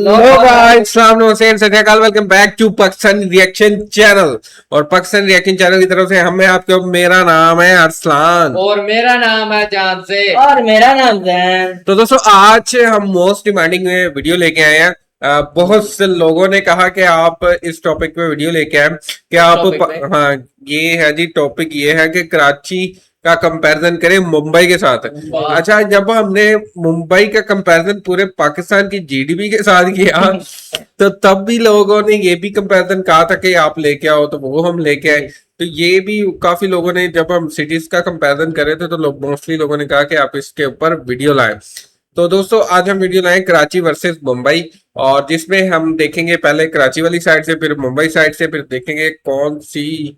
Hello guys, welcome back to Pakistan reaction channel. और Pakistan reaction channel की तरफ से हमें आपको, मेरा नाम है अरसलान और मेरा नाम है जान से और मेरा नाम जैन। तो दोस्तों, आज हम मोस्ट डिमांडिंग वीडियो लेके आए हैं। बहुत से लोगों ने कहा कि आप इस टॉपिक पे वीडियो लेके आए कि आप हाँ, ये है जी, टॉपिक ये है कि कराची का कंपैरिजन करें मुंबई के साथ। अच्छा, जब हमने मुंबई का कंपैरिजन पूरे पाकिस्तान की जीडीपी के साथ किया तो तब भी लोगों ने ये भी कंपैरिजन कहा था कि आप लेके आओ, तो वो हम लेके आए। तो ये भी काफी लोगों ने, जब हम सिटीज का कंपैरिजन करे थे तो मोस्टली लोगों ने कहा कि आप इसके ऊपर वीडियो लाएं। तो दोस्तों, आज हम वीडियो लाएं कराची वर्सेस मुंबई, और जिसमें हम देखेंगे पहले कराची वाली साइड से, फिर मुंबई साइड से, फिर देखेंगे कौन सी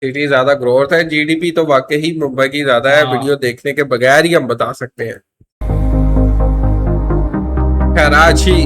सिटी ज्यादा ग्रोथ है। जीडीपी तो वाकई ही मुंबई की ज्यादा है, वीडियो देखने के बगैर ही हम बता सकते हैं। कराची।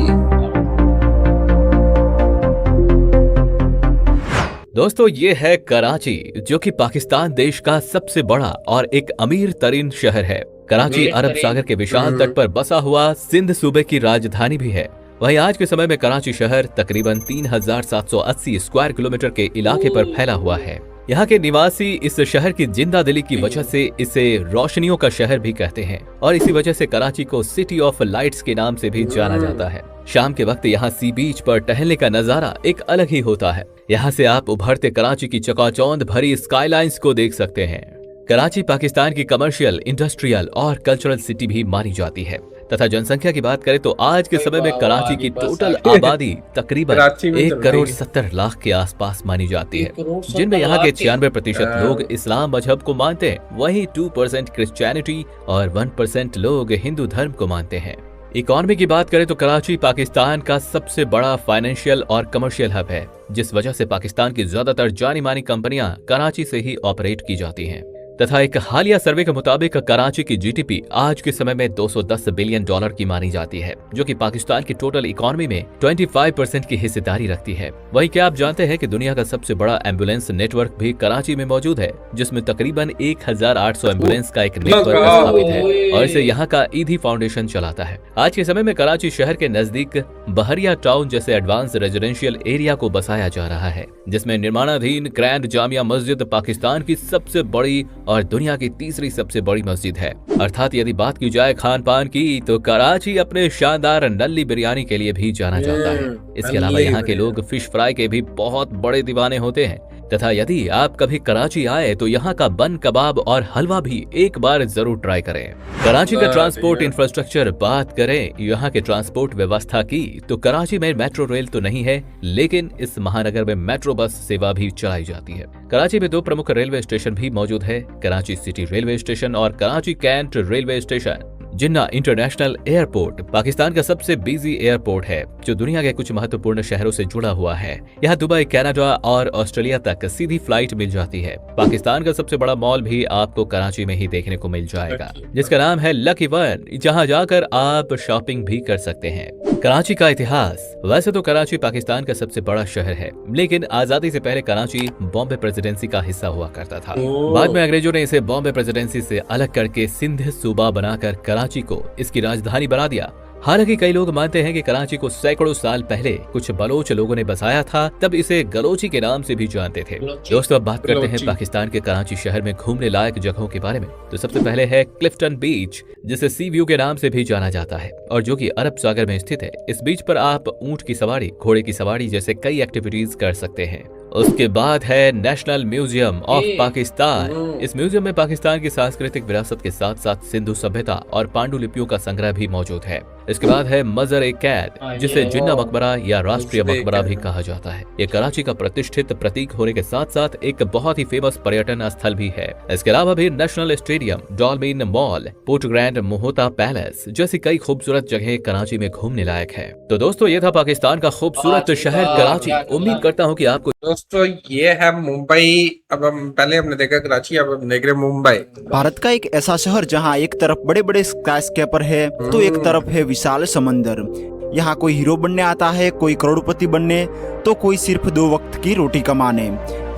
दोस्तों, ये है कराची, जो कि पाकिस्तान देश का सबसे बड़ा और एक अमीर तरीन शहर है। कराची अरब सागर के विशाल तट पर बसा हुआ सिंध सूबे की राजधानी भी है। वहीं आज के समय में कराची शहर तकरीबन 3780 स्क्वायर किलोमीटर के इलाके पर फैला हुआ है। यहाँ के निवासी इस शहर की जिंदा दिली की वजह से इसे रोशनियों का शहर भी कहते हैं, और इसी वजह से कराची को सिटी ऑफ लाइट्स के नाम से भी जाना जाता है। शाम के वक्त यहाँ सी बीच पर टहलने का नजारा एक अलग ही होता है। यहाँ से आप उभरते कराची की चकाचौंध भरी स्काईलाइंस को देख सकते हैं। कराची पाकिस्तान की कमर्शियल, इंडस्ट्रियल और कल्चरल सिटी भी मानी जाती है। तथा जनसंख्या की बात करें तो आज के समय में कराची की टोटल आबादी तकरीबन 1,70,00,000 के आसपास मानी जाती है, जिनमें यहाँ के 96% लोग इस्लाम मजहब को मानते हैं। वहीं 2% क्रिश्चियनिटी और 1% लोग हिंदू धर्म को मानते हैं। इकोनॉमी की बात करें तो कराची पाकिस्तान का सबसे बड़ा फाइनेंशियल और कमर्शियल हब है, जिस वजह से पाकिस्तान की ज्यादातर जानी मानी कंपनियां कराची से ही ऑपरेट की जाती हैं। तथा एक हालिया सर्वे के मुताबिक कराची की जीडीपी आज के समय में $210 बिलियन की मानी जाती है, जो कि पाकिस्तान की टोटल इकोनॉमी में 25% की हिस्सेदारी रखती है। वहीं क्या आप जानते हैं कि दुनिया का सबसे बड़ा एम्बुलेंस नेटवर्क भी कराची में मौजूद है, जिसमें तकरीबन 1800 एम्बुलेंस का एक नेटवर्क स्थापित है, और इसे यहाँ का ईदी फाउंडेशन चलाता है। आज के समय में कराची शहर के नजदीक बहरिया टाउन जैसे एडवांस रेजिडेंशियल एरिया को बसाया जा रहा है, जिसमें निर्माणाधीन ग्रैंड जामिया मस्जिद पाकिस्तान की सबसे बड़ी और दुनिया की तीसरी सबसे बड़ी मस्जिद है। अर्थात यदि बात की जाए खान पान की, तो कराची अपने शानदार नल्ली बिरयानी के लिए भी जाना जाता है। इसके अलावा यहाँ के लोग फिश फ्राई के भी बहुत बड़े दीवाने होते हैं। तथा यदि आप कभी कराची आए तो यहाँ का बन कबाब और हलवा भी एक बार जरूर ट्राई करें। कराची का ट्रांसपोर्ट इंफ्रास्ट्रक्चर बात करें यहाँ के ट्रांसपोर्ट व्यवस्था की, तो कराची में मेट्रो रेल तो नहीं है, लेकिन इस महानगर में मेट्रो बस सेवा भी चलाई जाती है। कराची में 2 प्रमुख रेलवे स्टेशन भी मौजूद है, कराची सिटी रेलवे स्टेशन और कराची कैंट रेलवे स्टेशन। जिन्ना इंटरनेशनल एयरपोर्ट पाकिस्तान का सबसे बिजी एयरपोर्ट है, जो दुनिया के कुछ महत्वपूर्ण शहरों से जुड़ा हुआ है। यहाँ दुबई, कनाडा और ऑस्ट्रेलिया तक सीधी फ्लाइट मिल जाती है। पाकिस्तान का सबसे बड़ा मॉल भी आपको कराची में ही देखने को मिल जाएगा, जिसका नाम है लकी वन, जहाँ जाकर आप शॉपिंग भी कर सकते हैं। कराची का इतिहास। वैसे तो कराची पाकिस्तान का सबसे बड़ा शहर है, लेकिन आजादी से पहले कराची बॉम्बे प्रेसिडेंसी का हिस्सा हुआ करता था। बाद में अंग्रेजों ने इसे बॉम्बे प्रेसिडेंसी से अलग करके सिंध सूबा बनाकर कराची को इसकी राजधानी बना दिया। हालांकि कई लोग मानते हैं कि कराची को सैकड़ों साल पहले कुछ बलोच लोगों ने बसाया था, तब इसे गलोची के नाम से भी जानते थे। दोस्तों, अब बात करते हैं पाकिस्तान के कराची शहर में घूमने लायक जगहों के बारे में। तो सबसे पहले है क्लिफ्टन बीच, जिसे सी व्यू के नाम से भी जाना जाता है, और जो कि अरब सागर में स्थित है। इस बीच पर आप ऊंट की सवारी, घोड़े की सवारी जैसे कई एक्टिविटीज कर सकते हैं। उसके बाद है नेशनल म्यूजियम ऑफ पाकिस्तान। इस म्यूजियम में पाकिस्तान की सांस्कृतिक विरासत के साथ साथ सिंधु सभ्यता और पांडुलिपियों का संग्रह भी मौजूद है। इसके बाद है मजर ए कैद, जिसे जिन्ना मकबरा या राष्ट्रीय मकबरा भी कहा जाता है। ये कराची का प्रतिष्ठित प्रतीक होने के साथ साथ एक बहुत ही फेमस पर्यटन स्थल भी है। इसके अलावा भी National Stadium, Dolmen Mall, Port Grand Mohatta Palace जैसी कई खूबसूरत जगह कराची में घूमने लायक है। तो दोस्तों, ये था पाकिस्तान का खूबसूरत शहर कराची। उम्मीद करता हूँ कि आपको। दोस्तों, ये है मुंबई। अब हम पहले हमने देखा कराची, अब हम देख रहे मुंबई। भारत का एक ऐसा शहर जहां एक तरफ बड़े बड़े स्काईस्केपर है, तो एक तरफ है विशाल समंदर। यहाँ कोई हीरो बनने आता है, कोई करोड़पति बनने, तो कोई सिर्फ 2 वक्त की रोटी कमाने।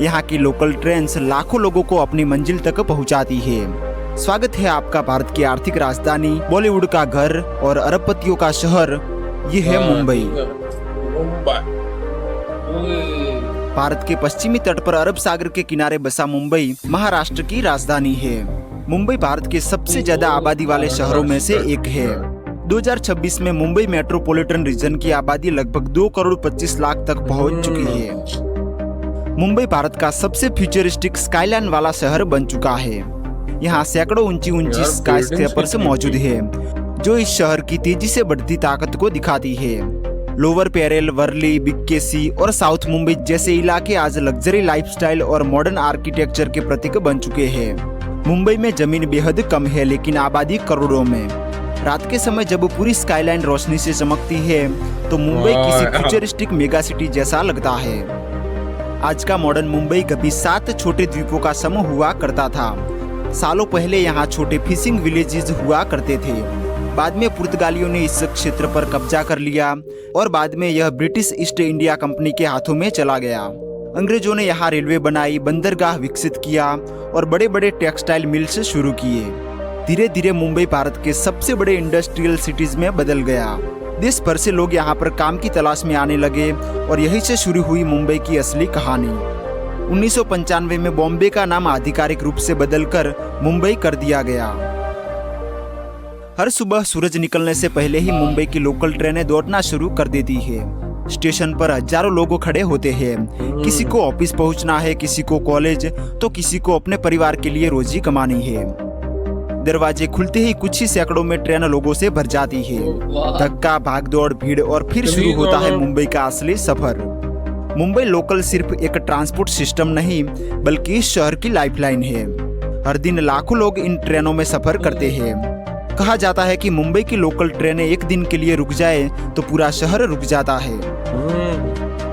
यहाँ की लोकल ट्रेन लाखों लोगों को अपनी मंजिल तक पहुँचाती है। स्वागत है आपका भारत की आर्थिक राजधानी, बॉलीवुड का घर और अरबपतियों का शहर। ये है मुंबई। मुंबई। भारत के पश्चिमी तट पर अरब सागर के किनारे बसा मुंबई महाराष्ट्र की राजधानी है। मुंबई भारत के सबसे ज्यादा आबादी वाले शहरों में से एक है। 2026 में मुंबई मेट्रोपॉलिटन रीजन की आबादी लगभग 2 करोड़ 25 लाख तक पहुंच चुकी है। मुंबई भारत का सबसे फ्यूचरिस्टिक स्काईलाइन वाला शहर बन चुका है। यहाँ सैकड़ों ऊंची स्काई स्क्रैपर्स मौजूद है, जो इस शहर की तेजी से बढ़ती ताकत को दिखाती है। लोअर पेरेल, वर्ली, बीकेसी और साउथ मुंबई जैसे इलाके आज लग्जरी लाइफस्टाइल और मॉडर्न आर्किटेक्चर के प्रतीक बन चुके हैं। मुंबई में जमीन बेहद कम है, लेकिन आबादी करोड़ों में। रात के समय जब पूरी स्काईलाइन रोशनी से चमकती है तो मुंबई किसी फ्यूचरिस्टिक मेगा सिटी जैसा लगता है। आज का मॉडर्न मुंबई कभी 7 छोटे द्वीपों का समूह हुआ करता था। सालों पहले यहाँ छोटे फिशिंग विलेजेस हुआ करते थे। बाद में पुर्तगालियों ने इस क्षेत्र पर कब्जा कर लिया और बाद में यह ब्रिटिश ईस्ट इंडिया कंपनी के हाथों में चला गया। अंग्रेजों ने यहाँ रेलवे बनाई, बंदरगाह विकसित किया और बड़े बड़े टेक्सटाइल मिल्स शुरू किए। धीरे धीरे मुंबई भारत के सबसे बड़े इंडस्ट्रियल सिटीज में बदल गया। देश भर से लोग यहाँ पर काम की तलाश में आने लगे और यहीं से शुरू हुई मुंबई की असली कहानी। 1995 में बॉम्बे का नाम आधिकारिक रूप से बदलकर मुंबई कर दिया गया। हर सुबह सूरज निकलने से पहले ही मुंबई की लोकल ट्रेनें दौड़ना शुरू कर देती है। स्टेशन पर हजारों लोग खड़े होते हैं। किसी को ऑफिस पहुंचना है, किसी को कॉलेज, तो किसी को अपने परिवार के लिए रोजी कमानी है। दरवाजे खुलते ही कुछ ही सैकड़ों में ट्रेन लोगों से भर जाती है। धक्का, भागदौड़, भीड़ और फिर शुरू होता है मुंबई का असली सफर। मुंबई लोकल सिर्फ एक ट्रांसपोर्ट सिस्टम नहीं, बल्कि इस शहर की लाइफलाइन है। हर दिन लाखों लोग इन ट्रेनों में सफर करते हैं। कहा जाता है कि मुंबई की लोकल ट्रेनें एक दिन के लिए रुक जाए तो पूरा शहर रुक जाता है।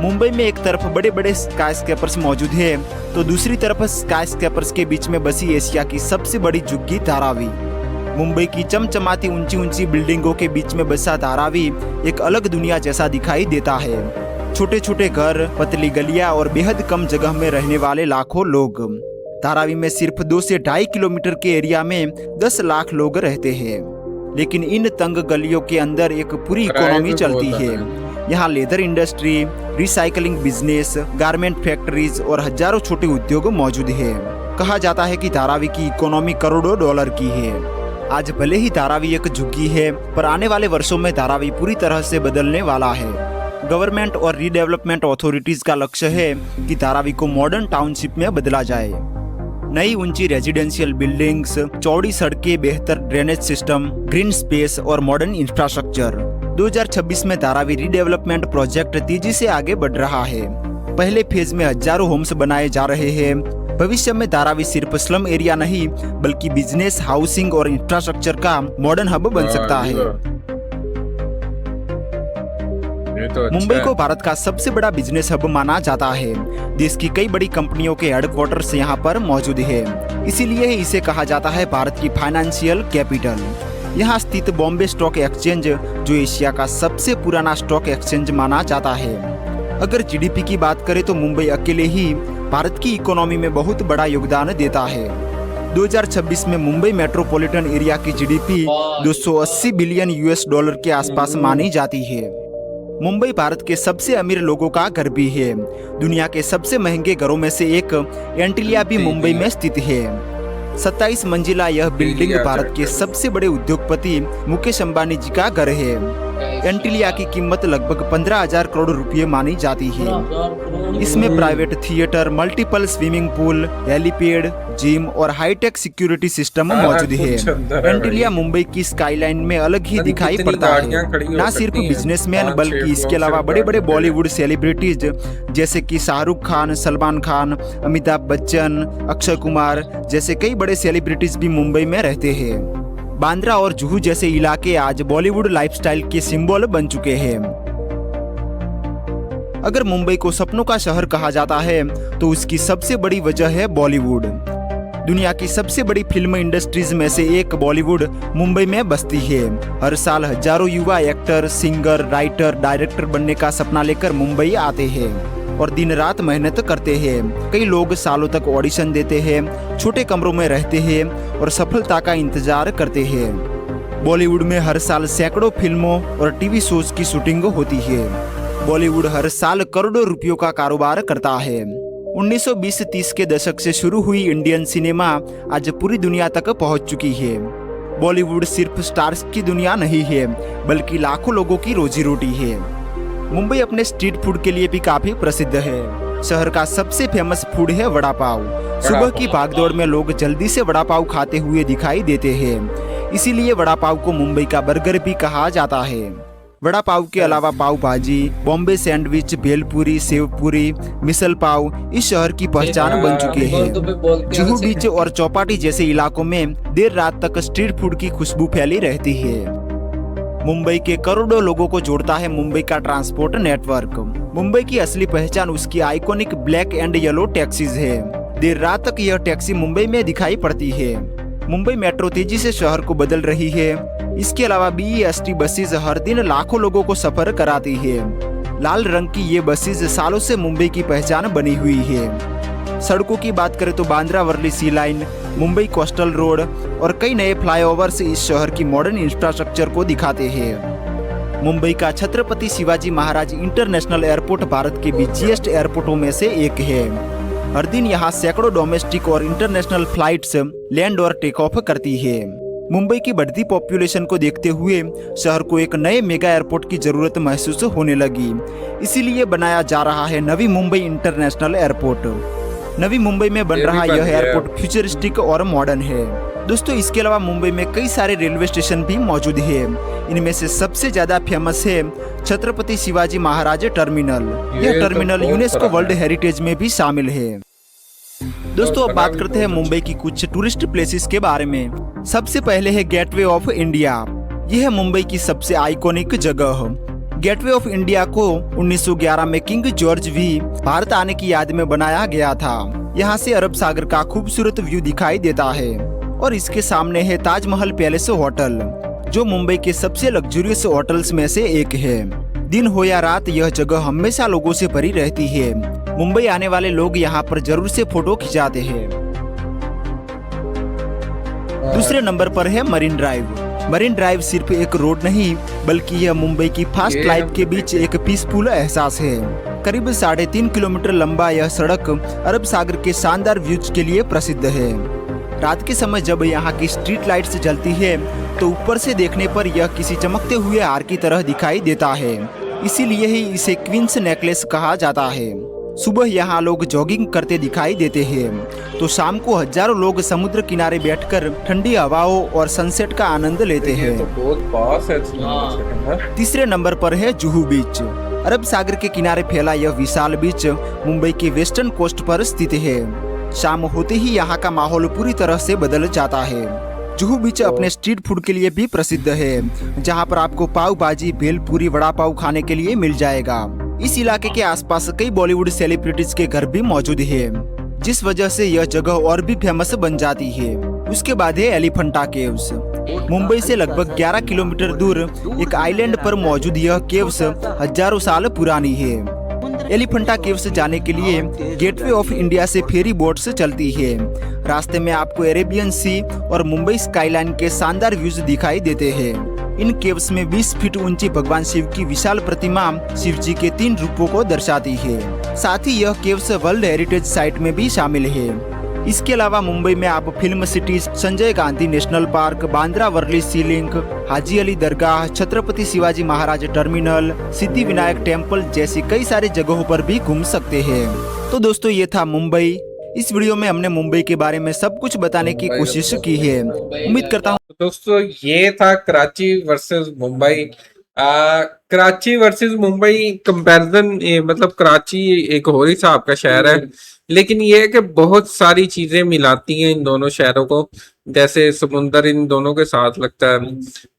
मुंबई में एक तरफ बड़े बड़े स्काईस्क्रैपर्स मौजूद है तो दूसरी तरफ स्काईस्क्रैपर्स के बीच में बसी एशिया की सबसे बड़ी झुग्गी धारावी। मुंबई की चमचमाती ऊंची ऊंची बिल्डिंगों के बीच में बसा धारावी एक अलग दुनिया जैसा दिखाई देता है। छोटे छोटे घर, पतली गलियां और बेहद कम जगह में रहने वाले लाखों लोग। धारावी में सिर्फ 2 से 2.5 किलोमीटर के एरिया में 10 लाख लोग रहते हैं, लेकिन इन तंग गलियों के अंदर एक पूरी इकोनॉमी चलती है। यहाँ leather industry, recycling business, garment factories और हजारों छोटे उद्योग मौजूद है। कहा जाता है कि धारावी की इकोनॉमी करोड़ों डॉलर की है। आज भले ही धारावी एक झुग्गी है, पर आने वाले वर्षों में धारावी पूरी तरह से बदलने वाला है। गवर्नमेंट और रीडेवलपमेंट अथॉरिटीज का लक्ष्य है कि धारावी को मॉडर्न टाउनशिप में बदला जाए। नई ऊंची रेजिडेंशियल बिल्डिंग्स, चौड़ी सड़कें, बेहतर ड्रेनेज सिस्टम, ग्रीन स्पेस और मॉडर्न इंफ्रास्ट्रक्चर। 2026 में धारावी रीडेवलपमेंट प्रोजेक्ट तेजी से आगे बढ़ रहा है। पहले फेज में हजारों होम्स बनाए जा रहे हैं। भविष्य में धारावी सिर्फ स्लम एरिया नहीं, बल्कि बिजनेस, हाउसिंग और इंफ्रास्ट्रक्चर का मॉडर्न हब बन सकता है। मुंबई को भारत का सबसे बड़ा बिजनेस हब माना जाता है। देश की कई बड़ी कंपनियों के हेडक्वार्टर्स यहाँ पर मौजूद है, इसीलिए इसे कहा जाता है भारत की फाइनेंशियल कैपिटल। यहाँ स्थित बॉम्बे स्टॉक एक्सचेंज, जो एशिया का सबसे पुराना स्टॉक एक्सचेंज माना जाता है। अगर जीडीपी की बात करें तो मुंबई अकेले ही भारत की इकोनॉमी में बहुत बड़ा योगदान देता है। 2026 में मुंबई मेट्रोपॉलिटन एरिया की जीडीपी 280 बिलियन यूएस डॉलर के आसपास मानी जाती है। मुंबई भारत के सबसे अमीर लोगों का घर भी है। दुनिया के सबसे महंगे घरों में से एक एंटिलिया भी मुंबई में स्थित है। 27 मंजिला यह बिल्डिंग भारत के सबसे बड़े उद्योगपति मुकेश अंबानी जी का घर है। एंटिलिया की कीमत लगभग 15,000 करोड़ रुपए मानी जाती है। इसमें private theatre, multiple swimming pool, helipad, gym और हाईटेक सिक्योरिटी सिस्टम मौजूद है। एंटिलिया मुंबई की स्काईलाइन में अलग ही दिखाई पड़ता है। न सिर्फ बिजनेसमैन, बल्कि इसके अलावा बड़े बड़े बॉलीवुड सेलिब्रिटीज जैसे कि शाहरुख खान, सलमान खान, अमिताभ बच्चन, अक्षय कुमार जैसे कई बड़े सेलिब्रिटीज भी मुंबई में रहते हैं। बांद्रा और जुहू जैसे इलाके आज बॉलीवुड लाइफस्टाइल के सिंबल बन चुके हैं। अगर मुंबई को सपनों का शहर कहा जाता है तो उसकी सबसे बड़ी वजह है बॉलीवुड। दुनिया की सबसे बड़ी फिल्म इंडस्ट्रीज में से एक बॉलीवुड मुंबई में बसती है। हर साल हजारों युवा एक्टर, सिंगर, राइटर, डायरेक्टर बनने का सपना लेकर मुंबई आते हैं और दिन रात मेहनत करते हैं। कई लोग सालों तक ऑडिशन देते हैं, छोटे कमरों में रहते हैं और सफलता का इंतजार करते हैं। बॉलीवुड में हर साल सैकड़ों फिल्मों और टीवी शोज की शूटिंग होती है। बॉलीवुड हर साल करोड़ों रुपयों का कारोबार करता है। 1920-30 के दशक से शुरू हुई इंडियन सिनेमा आज पूरी दुनिया तक पहुंच चुकी है। बॉलीवुड सिर्फ स्टार्स की दुनिया नहीं है, बल्कि लाखों लोगों की रोजी रोटी है। मुंबई अपने स्ट्रीट फूड के लिए भी काफी प्रसिद्ध है। शहर का सबसे फेमस फूड है वड़ा पाव। सुबह की भागदौड़ में लोग जल्दी से वड़ा पाव खाते हुए दिखाई देते हैं, इसीलिए वड़ा पाव को मुंबई का बर्गर भी कहा जाता है। वड़ा पाव के अलावा पाव भाजी, बॉम्बे सैंडविच, भेलपुरी, सेवपुरी, मिसल पाव इस शहर की पहचान बन चुके हैं। जुहू बीच और चौपाटी जैसे इलाकों में देर रात तक स्ट्रीट फूड की खुशबू फैली रहती है। मुंबई के करोड़ों लोगों को जोड़ता है मुंबई का ट्रांसपोर्ट नेटवर्क। मुंबई की असली पहचान उसकी iconic black and yellow taxis है। देर रात तक यह टैक्सी मुंबई में दिखाई पड़ती है। मुंबई मेट्रो तेजी से शहर को बदल रही है। इसके अलावा BEST बसेज हर दिन लाखों लोगों को सफर कराती है। लाल रंग की ये बसेज सालों से मुंबई की पहचान बनी हुई है। सड़कों की बात करें तो बांद्रा वर्ली सी लाइन, मुंबई कोस्टल रोड और कई नए फ्लाईओवर्स इस शहर की मॉडर्न इंफ्रास्ट्रक्चर को दिखाते हैं। मुंबई का छत्रपति शिवाजी महाराज इंटरनेशनल एयरपोर्ट भारत के बिजिएस्ट एयरपोर्टों में से एक है। हर दिन यहाँ सैकड़ों डोमेस्टिक और इंटरनेशनल फ्लाइट्स लैंड और टेक ऑफ करती है। मुंबई की बढ़ती पॉपुलेशन को देखते हुए शहर को एक नए मेगा एयरपोर्ट की जरूरत महसूस होने लगी। इसीलिए बनाया जा रहा है नवी मुंबई इंटरनेशनल एयरपोर्ट। नवी मुंबई में बन रहा यह एयरपोर्ट फ्यूचरिस्टिक और मॉडर्न है। दोस्तों, इसके अलावा मुंबई में कई सारे रेलवे स्टेशन भी मौजूद है। इनमें से सबसे ज्यादा फेमस है छत्रपति शिवाजी महाराज टर्मिनल। यह टर्मिनल यूनेस्को वर्ल्ड हेरिटेज में भी शामिल है। दोस्तों, अब बात करते हैं मुंबई की कुछ टूरिस्ट प्लेसेस के बारे में। सबसे पहले है गेटवे ऑफ इंडिया। यह है मुंबई की सबसे आइकॉनिक जगह। गेटवे ऑफ इंडिया को 1911 में किंग जॉर्ज भी भारत आने की याद में बनाया गया था। यहाँ से अरब सागर का खूबसूरत व्यू दिखाई देता है और इसके सामने है ताजमहल पैलेस होटल, जो मुंबई के सबसे लग्जरियस होटल्स में से एक है। दिन हो या रात यह जगह हमेशा लोगों से भरी रहती है। मुंबई आने वाले लोग यहाँ पर जरूर से फोटो खिंचाते हैं। दूसरे नंबर पर है मरीन ड्राइव। मरीन ड्राइव सिर्फ एक रोड नहीं, बल्कि यह मुंबई की फास्ट लाइफ के बीच एक पीसफुल एहसास है। करीब 3.5 किलोमीटर लंबा यह सड़क अरब सागर के शानदार व्यूज के लिए प्रसिद्ध है। रात के समय जब यहाँ की स्ट्रीट लाइट्स जलती है तो ऊपर से देखने पर यह किसी चमकते हुए हार की तरह दिखाई देता है। इसीलिए ही इसे क्वींस नेकलेस कहा जाता है। सुबह यहाँ लोग जॉगिंग करते दिखाई देते हैं तो शाम को हजारों लोग समुद्र किनारे बैठकर ठंडी हवाओं और सनसेट का आनंद लेते हैं। बहुत पास है। तीसरे नंबर पर है जुहू बीच। अरब सागर के किनारे फैला यह विशाल बीच मुंबई के वेस्टर्न कोस्ट पर स्थित है। शाम होते ही यहाँ का माहौल पूरी तरह से बदल जाता है। जुहू बीच अपने स्ट्रीट फूड के लिए भी प्रसिद्ध है, जहाँ पर आपको पाव भाजी, भेलपुरी, वड़ा पाव खाने के लिए मिल जाएगा। इस इलाके के आसपास कई बॉलीवुड सेलिब्रिटीज के घर भी मौजूद है, जिस वजह से यह जगह और भी फेमस बन जाती है। उसके बाद है एलिफेंटा केव्स। मुंबई से लगभग 11 किलोमीटर दूर एक आइलैंड पर मौजूद यह केव्स हजारों साल पुरानी है। एलिफेंटा केव्स जाने के लिए गेटवे ऑफ इंडिया से फेरी बोट्स चलती है। रास्ते में आपको अरेबियन सी और मुंबई स्काईलाइन के शानदार व्यूज दिखाई देते हैं। इन केव्स में 20 फीट ऊंची भगवान शिव की विशाल प्रतिमा शिव जी के 3 रूपों को दर्शाती है। साथ ही यह केव्स वर्ल्ड हेरिटेज साइट में भी शामिल है। इसके अलावा मुंबई में आप Film City, Sanjay Gandhi National Park, Bandra Worli Sea Link, Haji Ali Dargah, Chhatrapati Shivaji Maharaj terminal, Siddhi Vinayak temple जैसी कई सारी जगहों पर भी घूम सकते हैं। तो दोस्तों, ये था मुंबई। इस वीडियो में हमने मुंबई के बारे में सब कुछ बताने की कोशिश की है। उम्मीद करता हूँ दोस्तों, ये था Karachi versus Mumbai. Karachi versus Mumbai comparison, मतलब कराची एक और हिसाब का शहर है, लेकिन ये है कि बहुत सारी चीजें मिलाती हैं इन दोनों शहरों को। जैसे समुंदर इन दोनों के साथ लगता है,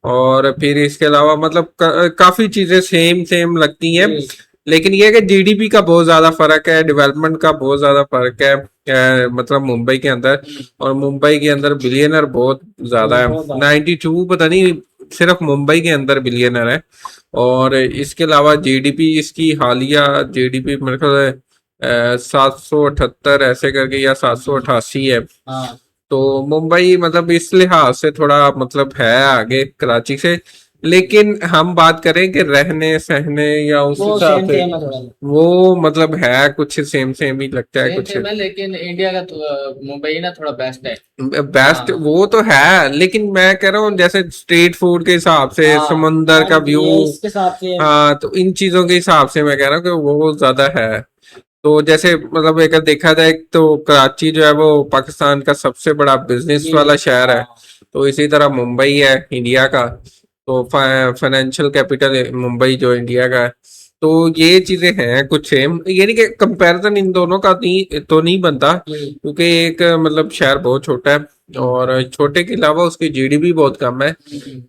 और फिर इसके अलावा मतलब काफी चीजें सेम लगती हैं। लेकिन ये है कि जीडीपी का बहुत ज्यादा फर्क है, डेवलपमेंट का बहुत ज्यादा फर्क है, मतलब मुंबई के अंदर। और मुंबई के अंदर बिलियनर बहुत ज्यादा है, 92 पता नहीं सिर्फ मुंबई के अंदर बिलियनर है। और इसके अलावा जीडीपी इसकी हालिया जीडीपी मेरे ख्याल 778 ऐसे करके या 788 है। तो मुंबई मतलब इस लिहाज से थोड़ा मतलब है आगे कराची से, लेकिन हम बात करें कि रहने सहने या उस वो हिसाब सेम से, सेम है थोड़ा। वो मतलब है कुछ सेम सेम ही लगता है सेम कुछ। सेम है, लेकिन इंडिया का मुंबई ना थोड़ा बेस्ट है। बेस्ट हाँ। वो तो है, लेकिन मैं कह रहा हूँ जैसे स्ट्रीट फूड के हिसाब से, हाँ, समंदर का व्यू, ये इसके हिसाब से। हाँ, तो इन चीजों के हिसाब से मैं कह रहा हूँ कि वो ज्यादा है। तो जैसे मतलब अगर देखा जाए तो कराची जो है वो पाकिस्तान का सबसे बड़ा बिजनेस वाला शहर है। हाँ। तो इसी तरह मुंबई है इंडिया का, तो फाइनेंशियल कैपिटल मुंबई जो इंडिया का है। तो ये चीजें हैं कुछ सेम, ये नहीं कि कंपैरिजन इन दोनों का नहीं बनता, क्योंकि एक मतलब शहर बहुत छोटा है और छोटे के अलावा उसकी जीडीपी बहुत कम है।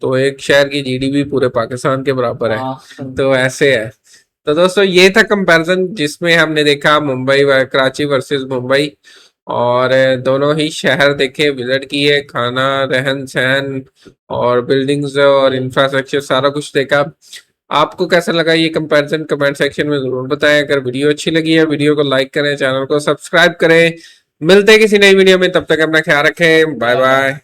तो एक शहर की जीडीपी पूरे पाकिस्तान के बराबर है। हाँ। तो ऐसे है। तो दोस्तों ये था कंपैरिजन जिसमें हमने देखा मुंबई व कराची वर्सेस मुंबई, और दोनों ही शहर देखे, विजिट किए, खाना, रहन सहन और बिल्डिंग्स और इंफ्रास्ट्रक्चर सारा कुछ देखा। आपको कैसा लगा ये कंपैरिजन, कमेंट सेक्शन में जरूर बताएं। अगर वीडियो अच्छी लगी है वीडियो को लाइक करें, चैनल को सब्सक्राइब करें। मिलते हैं किसी नई वीडियो में, तब तक अपना ख्याल रखें। Bye bye.